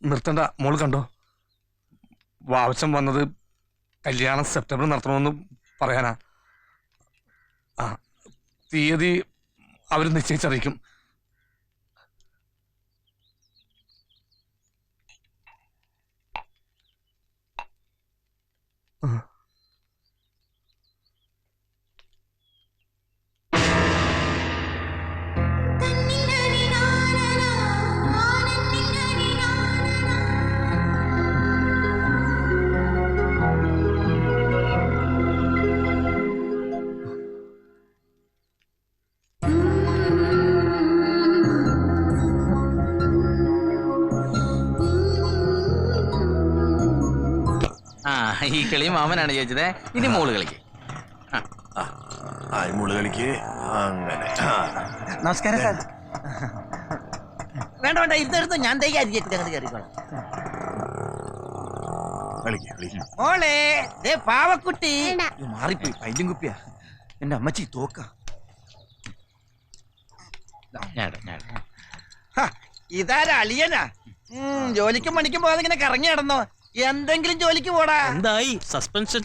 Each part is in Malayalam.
നിർത്തണ്ട. മോള് കണ്ടോ, വാവച്ചൻ വന്നത് കല്യാണം സെപ്റ്റംബറിൽ നടത്തണമെന്ന് പറയാനാ. തീയതി അവർ നിശ്ചയിച്ചറിയിക്കും. ഈ കളി മാമനാണ് ചോദിച്ചത്. ഇനി മോള് കളിക്ക്. മോള് കളിക്ക്. അങ്ങനെ നമസ്കാരം സാർ. വേണ്ട വേണ്ട, ഇരുന്നെടുത്ത് ഞാൻ കയറിക്കോളാം. മോളെ ദേ പാവക്കുട്ടി. മാറിപ്പോയി, പൈലും കുപ്പിയാ. എന്റെ അമ്മച്ചി തോക്ക. ഇതാരാ അളിയനാ? ജോലിക്കും പണിക്കും പോകാതെ ഇങ്ങനെ കറങ്ങി നടന്നോ? എന്തെങ്കിലും ജോലിക്ക് പോടാ. എന്തായി സസ്പെൻഷൻ?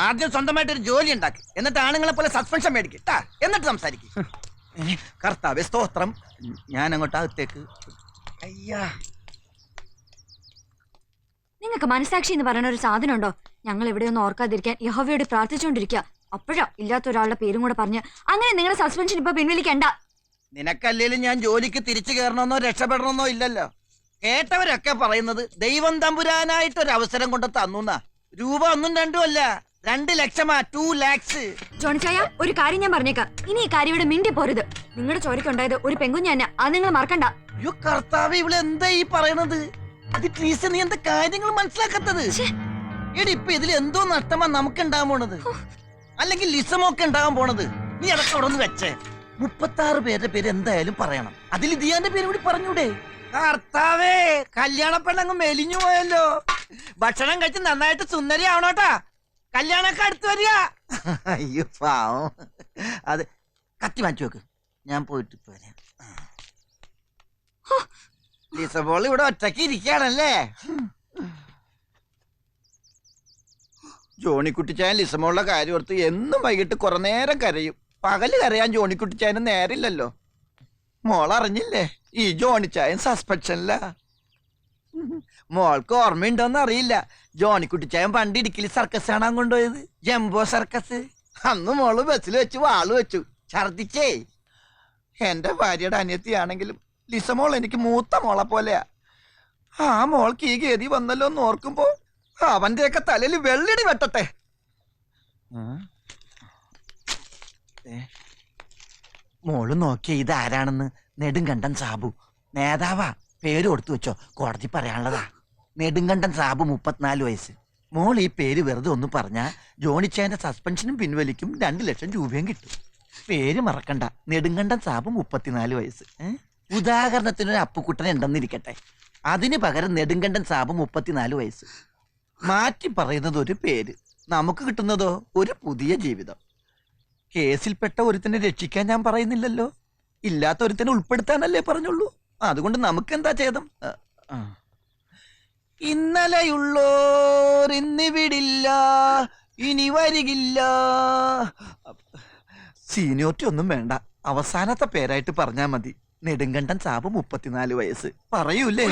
ആദ്യം സ്വന്തമായിട്ട് ഒരു ജോലി ഉണ്ടാക്കി, എന്നിട്ട് ആണുങ്ങളെ പോലെ സസ്പെൻഷൻ മേടിക്കട്ടാ, എന്നിട്ട് സംസാരിക്കും. കർത്താവേ സ്തോത്രം. ഞാൻ അങ്ങോട്ട് അകത്തേക്ക്. അയ്യാ, നിങ്ങൾക്ക് മനസാക്ഷി എന്ന് പറയുന്ന ഒരു സാധനം ഉണ്ടോ? ഞങ്ങൾ എവിടെയൊന്നും ഓർക്കാതിരിക്കാൻ യഹോവയോട് പ്രാർത്ഥിച്ചുകൊണ്ടിരിക്കുക. അപ്പോഴാ ഇല്ലാത്ത ഒരാളുടെ പേരും കൂടെ പറഞ്ഞ് അങ്ങനെ നിങ്ങളുടെ സസ്പെൻഷൻ ഇപ്പൊ പിൻവലിക്കണ്ട. നിനക്കല്ലേലും ഞാൻ ജോലിക്ക് തിരിച്ചു കയറണമെന്നോ രക്ഷപ്പെടണമെന്നോ ഇല്ലല്ലോ. കേട്ടവരൊക്കെ പറയുന്നത് ദൈവം തമ്പുരാനായിട്ടൊരു അവസരം കൊണ്ട് തന്നുന്നാ. രൂപ 1 2 അല്ല, 2 ലക്ഷമാ. 2 lakhs. ജോണിച്ചായ, ഒരു കാര്യം ഞാൻ പറഞ്ഞേക്കാം. ഇനി ഈ കാര്യം ഇവിടെ മിണ്ടി പോരുത്. നിങ്ങളുടെ ചോരക്കുണ്ടായത് ഒരു പെങ്കുഞ്ഞ തന്നെ, അത് നിങ്ങൾ മറക്കണ്ട. അയ്യോ കർത്താവ്, ഇവിടെ എന്താ ഈ പറയണത്? നീ എന്താ കാര്യങ്ങൾ മനസ്സിലാക്കാത്തത്? എടി, ഇപ്പൊ ഇതിൽ എന്തോ നഷ്ടമാ നമുക്ക് ഉണ്ടാകാൻ പോണത്, അല്ലെങ്കിൽ ലിസമൊക്കെ ഉണ്ടാകാൻ പോണത്. നീ അതൊക്കെ അവിടെ നിന്ന് വെച്ചേ. 36 പേരുടെ പേര് എന്തായാലും പറയണം. അതിൽ ദിയാന്റെ പേര് കൂടി പറഞ്ഞൂടെ? കർത്താവേ, കല്യാണ പെണ്ണങ്ങ് മെലിഞ്ഞു പോയല്ലോ. ഭക്ഷണം കഴിച്ച് നന്നായിട്ട് സുന്ദരി ആവണോട്ടാ. കല്യാണൊക്കെ അടുത്ത് വരിക. അയ്യോ പാവം. അത് കത്തി മാറ്റി വെക്ക്, ഞാൻ പോയിട്ട് വരാം. ലിസബോൾ ഇവിടെ ഒറ്റയ്ക്ക് ഇരിക്കുകയാണല്ലേ? ജോണിക്കുട്ടിച്ചായൻ ലിസമോളുടെ കാര്യം ഓർത്ത് എന്നും വൈകിട്ട് കുറെ നേരം കരയും. പകല് കരയാൻ ജോണിക്കുട്ടിച്ചായന് നേരില്ലല്ലോ. മോളറിഞ്ഞില്ലേ, ഈ ജോണിച്ചായൻ സസ്പെൻഷനില്ല. മോൾക്ക് ഓർമ്മയുണ്ടോന്ന് അറിയില്ല, ജോണിക്കുട്ടിച്ചായൻ പണ്ട് ഇടുക്കിയിൽ സർക്കസ് കാണാൻ കൊണ്ടുപോയത്, ജംബോ സർക്കസ്. അന്ന് മോള് ബസ്സിൽ വെച്ച് വാള് വെച്ചു, ഛർദിച്ചേ. എന്റെ ഭാര്യയുടെ അനിയത്തിയാണെങ്കിലും ലിസമോൾ എനിക്ക് മൂത്ത മോളെ പോലെയാ. ആ മോൾക്ക് ഈ ഗതി വന്നല്ലോ എന്ന് ഓർക്കുമ്പോ അവന്റെയൊക്കെ തലയിൽ വെള്ളിടി വെട്ടട്ടെ. മോള് നോക്കിയ ഇതാരാണെന്ന്? നെടുങ്കണ്ടൻ സാബു, നേതാവാ. പേര് കൊടുത്തു വെച്ചോ, കോടതി പറയാനുള്ളതാ. നെടുങ്കണ്ടൻ സാബു, 34 വയസ്സ്. മോൾ ഈ പേര് വെറുതെ ഒന്ന് പറഞ്ഞാ ജോണിച്ചായന്റെ സസ്പെൻഷനും പിൻവലിക്കും, 2 ലക്ഷം രൂപയും കിട്ടും. പേര് മറക്കണ്ട, നെടുങ്കണ്ടൻ സാബു, 34 വയസ്സ്. ഉദാഹരണത്തിനൊരു അപ്പുക്കുട്ടൻ ഉണ്ടെന്നിരിക്കട്ടെ, അതിന് പകരം നെടുങ്കണ്ടൻ സാബു, 34 വയസ്സ്. മാറ്റി പറയുന്നത് ഒരു പേര്, നമുക്ക് കിട്ടുന്നതോ ഒരു പുതിയ ജീവിതം. കേസിൽപ്പെട്ട ഒരുത്തിനെ രക്ഷിക്കാൻ ഞാൻ പറയുന്നില്ലല്ലോ, ഇല്ലാത്ത ഒരുത്തിനെ ഉൾപ്പെടുത്താനല്ലേ പറഞ്ഞുള്ളൂ. അതുകൊണ്ട് നമുക്കെന്താ ഛേദം? ഇന്നലെയുള്ളോർ ഇന്നിവിടില്ല, ഇനി വരികില്ല. സീനിയോറിറ്റി ഒന്നും വേണ്ട, അവസാനത്തെ പേരായിട്ട് പറഞ്ഞാ മതി. നെടുങ്കണ്ടൻ സാബു, 34 വയസ്സ്. പറയൂലേ?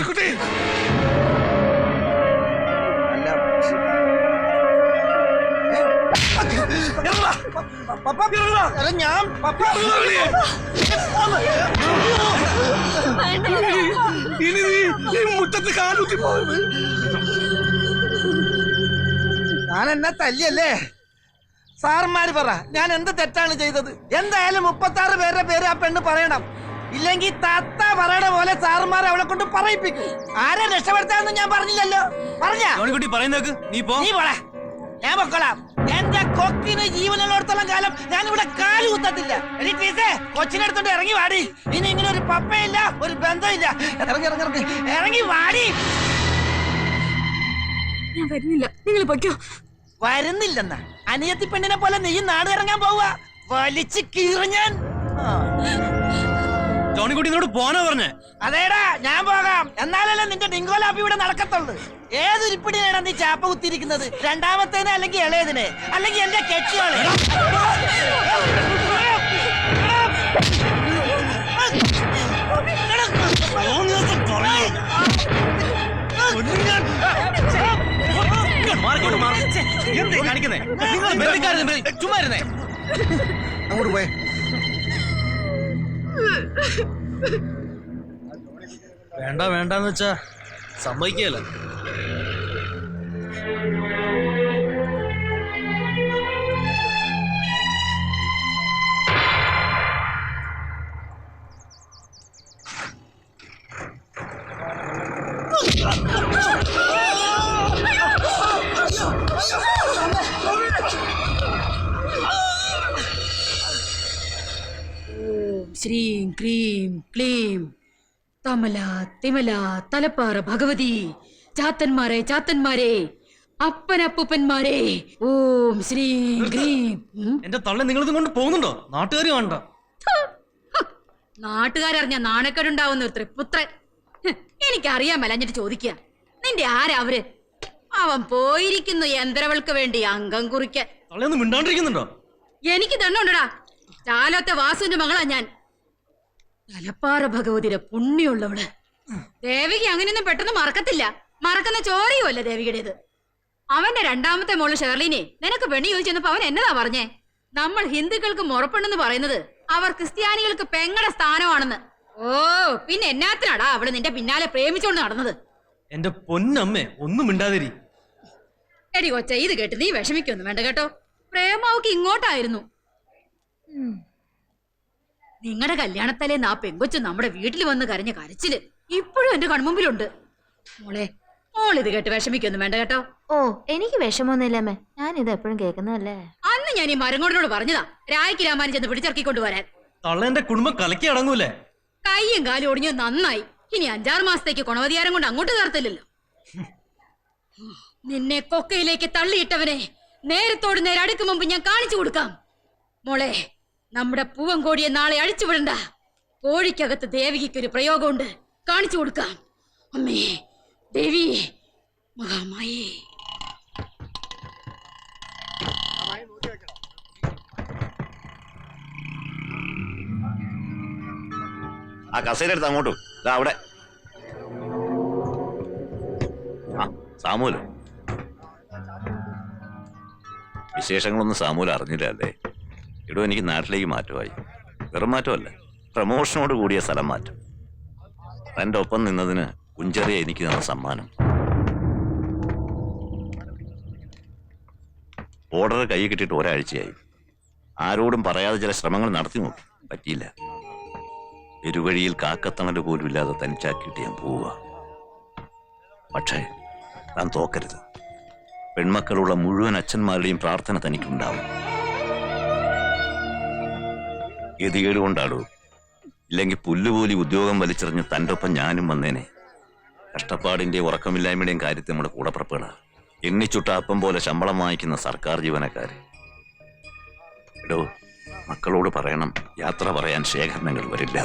ഞാൻ എന്നെ തല്ലിയല്ലേ? സാറന്മാര് പറ, ഞാൻ എന്ത് തെറ്റാണ് ചെയ്തത്? എന്തായാലും 36 പേരുടെ പേര് ആ പെണ്ണ് പറയണം. ഇല്ലെങ്കിൽ തത്ത പറയണ പോലെ സാറന്മാർ അവളെ കൊണ്ട് പറയിപ്പിക്കും. ആരെ രക്ഷപ്പെടുത്താന്ന് ഞാൻ പറഞ്ഞില്ലല്ലോ. നീ പോളെ, ഞാൻ പൊക്കോളാം. എന്റെ കൊക്കിന് ജീവനുള്ളിടത്തോളം കാലം ഞാൻ ഇവിടെ കാല് കുത്തത്തില്ല. കൊച്ചിനെടുത്തോണ്ട് ഇറങ്ങി വാടി. ഇനി ഇങ്ങനെ ഒരു പപ്പയില്ല, ഒരു ബന്ധമില്ല. ഇറങ്ങി വാടി. ഞാൻ വരുന്നില്ല, നിങ്ങൾ പൊയ്ക്കോ. വരുന്നില്ലെന്നാ? അനിയത്തി പെണ്ണിനെ പോലെ നീ നാട് ഇറങ്ങാൻ പോവുക? വലിച്ചു കീറിഞ്ഞാൻ. ജോണിക്കുട്ടി പോകാനാ പറഞ്ഞേ? അതേടാ, ഞാൻ പോകാം. എന്നാലല്ലേ എന്നാലേ നിന്റെ ഡിങ്കോലാപ്പി ഇവിടെ നടക്കത്തുള്ളൂ. ഏതൊരിപ്പിടിയാണ് നീ ചാപ്പ കുത്തിയിരിക്കുന്നത്? രണ്ടാമത്തേന് അല്ലെങ്കിൽ ഇളയതിന് അല്ലെങ്കിൽ എന്റെ കെട്ടിയോളെ? അങ്ങോട്ട് പോയേ. വേണ്ട വേണ്ടെന്ന് വെച്ചാ സമ്മതിക്കല്ല. ശ്രീം ക്രീം ക്ലീം തമല തിമല തലപ്പാറ ഭഗവതി ചാത്തന്മാരെ ചാത്തന്മാരെ അപ്പനപ്പൂപ്പന്മാരെ ഓം ശ്രീം ക്രീം. എന്റെ തള്ള നിങ്ങളിത് കൊണ്ട് പോകുന്നുണ്ടോ? നാട്ടുകാർ കാണണ്ട. നാട്ടുകാരറിഞ്ഞ നാണക്കേടുണ്ടാവുന്ന ഒരു തൃപ്പുത്രൻ. എനിക്കറിയാൻ മേലഞ്ഞിട്ട് ചോദിക്കുക, നിന്റെ ആരാ അവര്? അവൻ പോയിരിക്കുന്നു യന്ത്രവൾക്ക് വേണ്ടി അംഗം കുറിക്കാൻ. തള്ളയൊന്നും മിണ്ടാണ്ടിരിക്കുന്നുണ്ടോ? എനിക്ക് തണ്ണുണ്ടടാ. ചാലത്തെ വാസുവിന്റെ മകളാ ഞാൻ. തലപ്പാറ ഭഗവതിയുടെ പുണ്യമുള്ളവള്. ദേവിക അങ്ങനെയൊന്നും പെട്ടെന്ന് മറക്കത്തില്ല. മറക്കുന്ന ചോരയുമല്ല ദേവികയുടേത്. അവന്റെ രണ്ടാമത്തെ മോള് ഷെർലിനെ നിനക്ക് പെണ്ണി ചോദിച്ചപ്പോ അവൻ എന്നതാ പറഞ്ഞേ? നമ്മൾ ഹിന്ദുക്കൾക്ക് മുറപ്പെണ്ണെന്ന് പറയുന്നത് അവർ ക്രിസ്ത്യാനികൾക്ക് പെങ്ങടെ സ്ഥാനമാണെന്ന്. ഓ പിന്നെ എന്നാത്തിനാടാ അവള് നിന്റെ പിന്നാലെ പ്രേമിച്ചോണ്ട് നടന്നത്? എന്റെ പൊന്നമ്മേ, ഒന്നും മിണ്ടാതിരി. എടി കൊച്ച, ഇത് കേട്ട് നീ വിഷമിക്കൊന്നും വേണ്ട കേട്ടോ. പ്രേമാവക്ക് ഇങ്ങോട്ടായിരുന്നു. നിങ്ങളുടെ കല്യാണത്തലേന്ന് ആ പെങ്കൊച്ച് നമ്മുടെ വീട്ടിൽ വന്ന് കരഞ്ഞ കരച്ചില് ഇപ്പോഴും എന്റെ കൺമുമ്പിലുണ്ട്. മോളിത് കേട്ട് വിഷമിക്കൊന്നും വേണ്ട കേട്ടോ. ഓ എനിക്ക് വിഷമൊന്നുമില്ലമ്മേ, ഞാൻ ഇത് എപ്പോഴും കേൾക്കുന്നതല്ലേ. അന്ന് ഞാൻ ഈ മരങ്ങോടിനോട് പറഞ്ഞതാ രായ്ക്ക് രാമാനും ചെന്ന് പിടിച്ചിറക്കിക്കൊണ്ട് വരാൻ. തള്ള എന്റെ കുടുംബം കലക്കി അടങ്ങൂലേ? കയ്യും കാലും ഒടിഞ്ഞു നന്നായി. ഇനി 5-6 മാസത്തേക്ക് കുണവതിയാരം കൊണ്ട് അങ്ങോട്ട് കയറത്തില്ലല്ലോ. നിന്നെ കൊക്കയിലേക്ക് തള്ളിയിട്ടവനെ നേരത്തോട് നേരെ അടുക്കും മുമ്പ് ഞാൻ കാണിച്ചു കൊടുക്കാം. മോളെ, നമ്മുടെ പൂവൻ കോഴിയെ നാളെ അഴിച്ചുവിടണ്ട. കോഴിക്കകത്ത് ദേവിക്കൊരു പ്രയോഗമുണ്ട്, കാണിച്ചു കൊടുക്കാം. അമ്മേ ദേവി മഹാമായേ. ആ കസേര എടുത്ത് അങ്ങോട്ടും ഇതാ അവിടെ. ആ സാമൂല് വിശേഷങ്ങളൊന്നും സാമൂല് അറിഞ്ഞില്ല അല്ലേ? ഇവിടെ എനിക്ക് നാട്ടിലേക്ക് മാറ്റമായി. വെറും മാറ്റമല്ല, പ്രമോഷനോട് കൂടിയ സ്ഥലം മാറ്റം. എൻ്റെ ഒപ്പം നിന്നതിന് കുഞ്ചറിയ എനിക്ക് തന്ന സമ്മാനം. ഓർഡർ കൈ കിട്ടിയിട്ട് ഒരാഴ്ചയായി. ആരോടും പറയാതെ ചില ശ്രമങ്ങൾ നടത്തി നോക്കി, പറ്റിയില്ല. എരുവഴിയിൽ കാക്കത്തണല് പോലും ഇല്ലാതെ തനിച്ചാക്കിയിട്ട് ഞാൻ പോവുക. പക്ഷേ താൻ തോക്കരുത്. പെൺമക്കളുള്ള മുഴുവൻ അച്ഛന്മാരുടെയും പ്രാർത്ഥന തനിക്കുണ്ടാവും. ഗതികേട് കൊണ്ടാടൂ, ഇല്ലെങ്കിൽ പുല്ലുപോലി ഉദ്യോഗം വലിച്ചെറിഞ്ഞ് തൻ്റെ ഒപ്പം ഞാനും വന്നേനെ. കഷ്ടപ്പാടിന്റെ ഉറക്കമില്ലായ്മയുടെയും കാര്യത്തിൽ നമ്മുടെ കൂടപ്പുറപ്പുകളാ. എണ്ണിച്ചുട്ട അപ്പം പോലെ ശമ്പളം വാങ്ങിക്കുന്ന സർക്കാർ ജീവനക്കാര്. എടോ, മക്കളോട് പറയണം യാത്ര പറയാൻ ശേഖരണങ്ങൾ വരില്ല.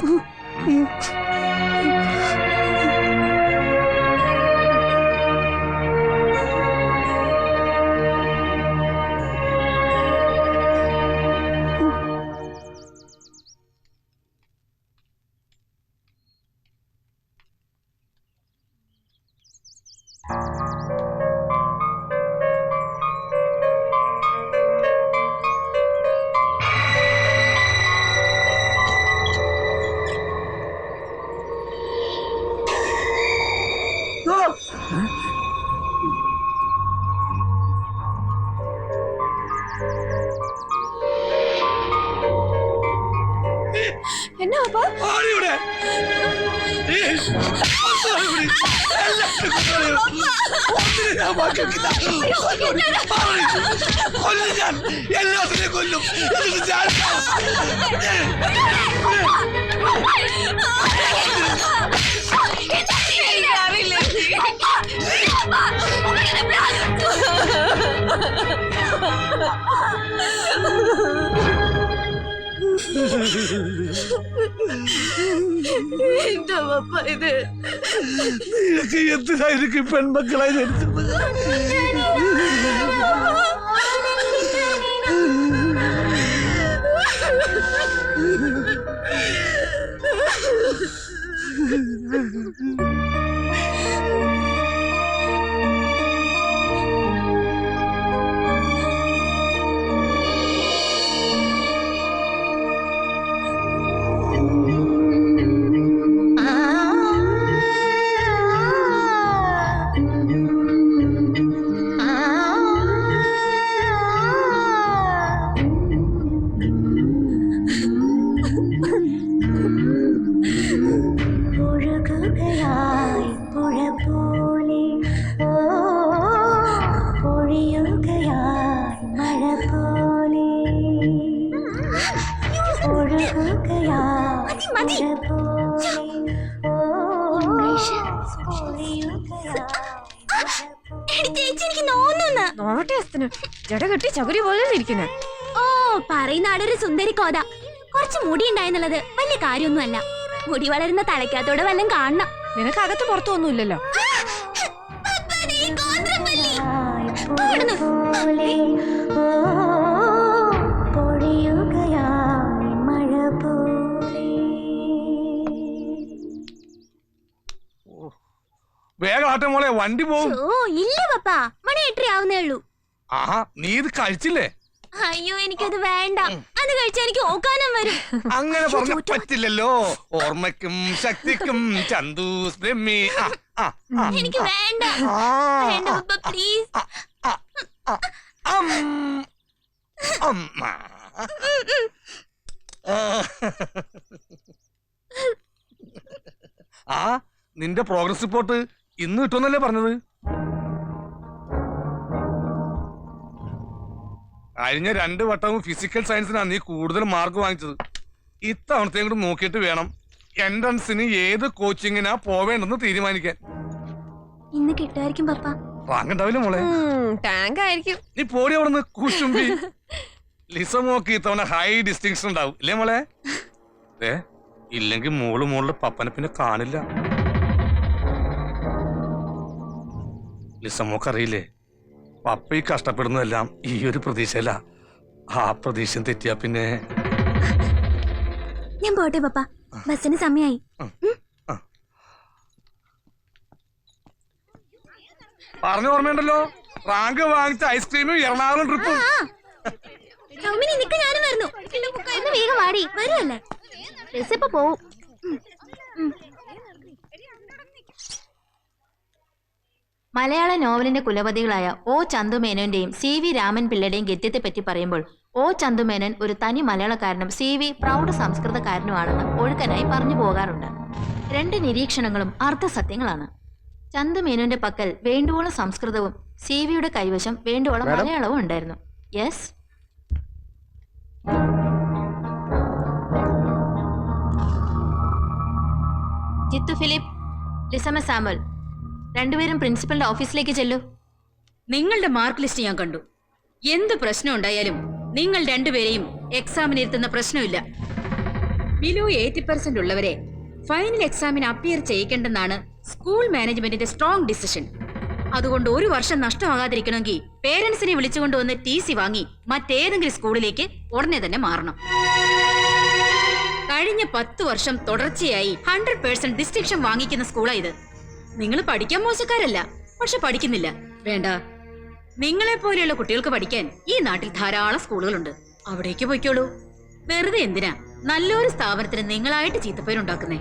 എന്നാ എല്ലാത്തിനെ കൊല്ലും. എന്താ പപ്പ ഇത്? നിനക്ക് എന്തിനായിരിക്കും പെൺമക്കളെ ജനിച്ചത്? ജടകെട്ടി ചകുരി പോലെ ഇരിക്കുന്നു. ഓ, പറയുന്ന ആളൊരു സുന്ദരി കോത. കുറച്ച് മുടി ഉണ്ടായെന്നുള്ളത് വലിയ കാര്യമൊന്നുമല്ല. മുടി വളരുന്ന തലയ്ക്കകത്തോടെ വല്ലതും കാണണം. നിനക്ക് അകത്ത് പുറത്തൊന്നും ഇല്ലല്ലോ. വേഗം ആട്ടെ മോളെ, വണ്ടി പോകും. ഓ ഇല്ല പപ്പാ, മണി 8 ആവുന്നേ ഉള്ളൂ. ആഹാ, നീ ഇത് കഴിച്ചില്ലേ? അയ്യോ, എനിക്കത് വേണ്ട. അത് കഴിച്ചാൽ എനിക്ക് ഓക്കാനം വരും. അങ്ങനെ പറഞ്ഞ പറ്റില്ലല്ലോ. ഓർമ്മയ്ക്കും ശക്തിക്കും ചന്ദൂസ് ബ്രഹ്മി. എനിക്ക് വേണ്ട. വേണ്ട പപ്പ, പ്ലീസ്. ആ, നിന്റെ പ്രോഗ്രസ് റിപ്പോർട്ട് ഇന്ന് കിട്ടുമെന്നല്ലേ പറഞ്ഞത്? കഴിഞ്ഞ 2 വട്ടവും ഫിസിക്കൽ സയൻസിനാണ് നീ കൂടുതൽ മാർക്ക് വാങ്ങിച്ചത്. ഇത്തവണത്തെയും കൂടെ നോക്കിയിട്ട് വേണം എൻട്രൻസിന് ഏത് കോച്ചിങ്ങിനാ പോവേണ്ടെന്ന് തീരുമാനിക്കാൻ. ഇന്ന് കിട്ടുമായിരിക്കും പപ്പ. വാങ്ങണ്ടാവില്ല മോളെ. ടാങ്ക് ആയിരിക്കും. നീ പോടി അവിടെ നിന്ന് കുശുമ്പി. ലിസമോക്ക് ഇത്തവണ ഹൈ ഡിസ്റ്റിങ്ഷൻ ഉണ്ടാവും ഇല്ലേ മോളെ? ഇല്ലെങ്കിൽ മോളുടെ പപ്പനെ പിന്നെ കാണില്ല. ലിസമോക്കറിയില്ലേ, പപ്പ ഈ കഷ്ടപ്പെടുന്നതെല്ലാം ഈ ഒരു പ്രതീക്ഷയല്ല. ആ പ്രതീക്ഷ തെറ്റിയാ പിന്നെ. ഞാൻ പോട്ടെ പപ്പ, ബസ്സിന് സമയായി. പറഞ്ഞ ഓർമ്മയുണ്ടല്ലോ, റാങ്ക് വാങ്ങിച്ച ഐസ്ക്രീമും എറണാകുളം ട്രിപ്പും. സൗമിനി നിക്ക്, ഞാനും വരുന്നു. ഒന്ന് വേഗം വാടി. വരുമല്ലേ? ബസ് ഇപ്പൊ പോവും. മലയാള നോവലിന്റെ കുലപതികളായ ഒ ചന്തുമേനോന്റെയും CV രാമൻ പിള്ളയുടെയും ഗദ്യത്തെ പറ്റി പറയുമ്പോൾ ഒ ചന്തുമേനോൻ ഒരു തനി മലയാളക്കാരനും CV പ്രൗഢ സംസ്കൃതക്കാരനുമാണെന്ന് ഒഴുക്കനായി പറഞ്ഞു പോകാറുണ്ട്. 2 നിരീക്ഷണങ്ങളും അർത്ഥസത്യങ്ങളാണ്. ചന്തുമേനോന്റെ പക്കൽ വേണ്ടുവോളം സംസ്കൃതവും CV കൈവശം വേണ്ടുവോളം മലയാളവും ഉണ്ടായിരുന്നു. Yes, Jithu Philip, Lisamma Samuel, 2 പേരും പ്രിൻസിപ്പലിന്റെ ഓഫീസിലേക്ക് ചെല്ലൂ. നിങ്ങളുടെ മാർക്ക് ലിസ്റ്റ് ഞാൻ കണ്ടു. എന്ത് പ്രശ്നം ഉണ്ടായാലും നിങ്ങൾ 2 പേരെയും എക്സാമിന് ഇരുത്തുന്ന പ്രശ്നമില്ല. ബിലോ 80% ഉള്ളവരെ ഫൈനൽ എക്സാമിന് അപ്പിയർ ചെയ്യിക്കേണ്ടെന്നാണ് സ്കൂൾ മാനേജ്മെന്റിന്റെ സ്ട്രോങ് ഡിസിഷൻ. അതുകൊണ്ട് 1 വർഷം നഷ്ടമാകാതിരിക്കണമെങ്കിൽ പേരൻസിനെ വിളിച്ചുകൊണ്ടുവന്ന് TC വാങ്ങി മറ്റേതെങ്കിലും സ്കൂളിലേക്ക് ഉടനെ തന്നെ മാറണം. കഴിഞ്ഞ 10 വർഷം തുടർച്ചയായി 100% ഡിസ്റ്റിങ്ഷൻ വാങ്ങിക്കുന്ന സ്കൂളാ ഇത്. നിങ്ങൾ പഠിക്കാൻ മോശക്കാരല്ല, പക്ഷെ പഠിക്കുന്നില്ല. വേണ്ട, നിങ്ങളെ പോലെയുള്ള കുട്ടികൾക്ക് പഠിക്കാൻ ഈ നാട്ടിൽ ധാരാളം സ്കൂളുകളുണ്ട്. അവിടേക്ക് പോയിക്കോളൂ. വെറുതെ എന്തിനാ നല്ലൊരു സ്ഥാപനത്തിന് നിങ്ങളായിട്ട് ചീത്തപ്പേരുണ്ടാക്കുന്നേ?